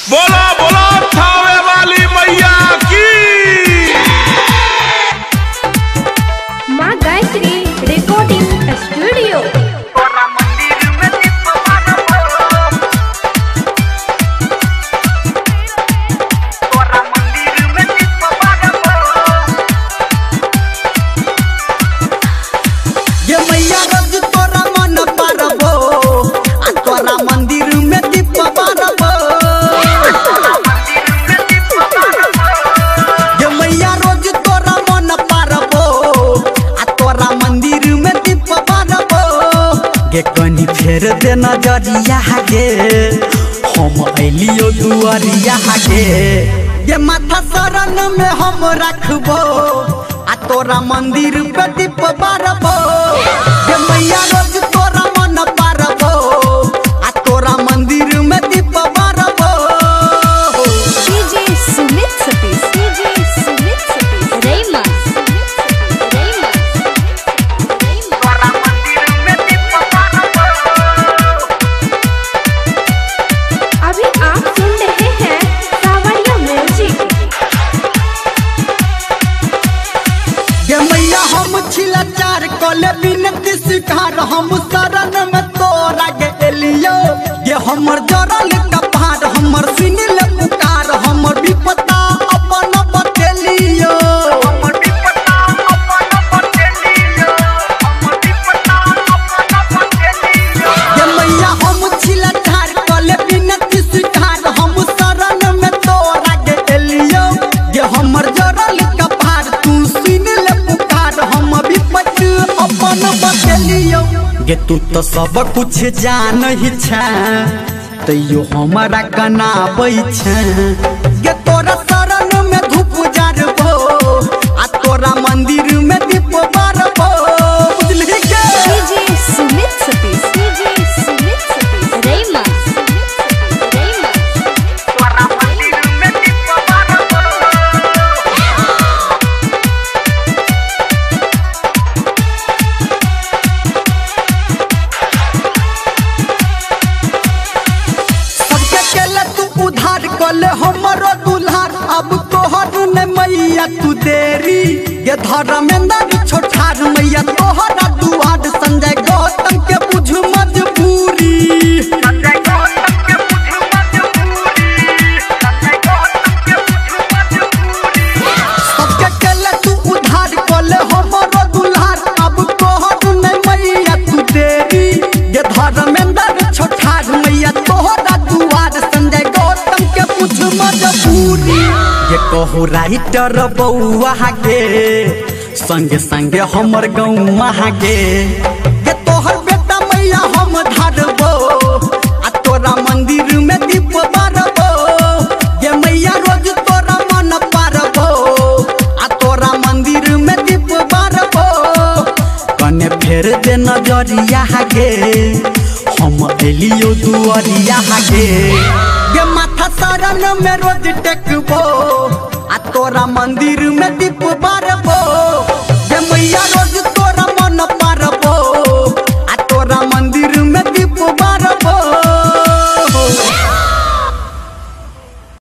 बोला बोला थावे वाली मैया की। माँ गायत्री रिकॉर्डिंग स्टूडियो। कनी फेर दे नजरिया गे हम अलियो दुआरिया गे ये माथा शरण में हम रखबो आ तोरा मंदिर पे दीप बारबो ये मैया रोज तोरा मन पारबो आ तोरा मंदिर में दीप बारबो। डीजे सुमित सतीश, डीजे सुमित सतीश, रेमा कले बिनती शिकार हम शरण में तोरा गे लियो ये हमर जरल कपार हमर सुनिल पुकार हमर विपदा अपन बतेलियो हमर विपदा अपन बतेलियो हमर विपदा अपन बतेलियो ये मैया हम छिला ठार कले बिनती शिकार हम शरण में तोरा गे लियो ये हमर जरल कपार तू सुनिल पुकार हम विपदा अपन बतेलियो गे तू तो सब कुछ जान ही छ तैयो हमारा कनाबै छ गे तोरा शरण में धूप जारबो आ तोरा मंदिर में दीप बारबो बुझली गे। डीजे सुमित सतीश, डीजे सुमित सतीश, रेमा तोरा मंदिर में दीप बारबो। उधार कले हमरो दुल्हार अब तोहर ने मैया तू देरी ये धर्मेंद्र छोठार मैया तोहरा दुआर संजय गौतम के बुझ मजबूरी संजय गौतम के बुझ मजबूरी संजय गौतम के बुझ मजबूरी सबके केले तू उधार कले हमरो दुल्हार अब तोहर ने मैया तू देरी ये धर्मेंद्र छोठार मैया तोहरा दुआर संजय मजबूरी ये कहू राइटर बउआ गे संगे संगे हमर गौवा गे ये तोहर बेटा मैया हम धारबो आ तोरा मंदिर में दीप बारबो ये मैया रोज तोरा मन पारबो आ तोरा मंदिर में दीप बारबो कने फेर दे नजरिया गे हम अलियो दुआरिया गे ये माथा शरण में रोज टेकबो आ तोरा मंदिर में दीप बारबो।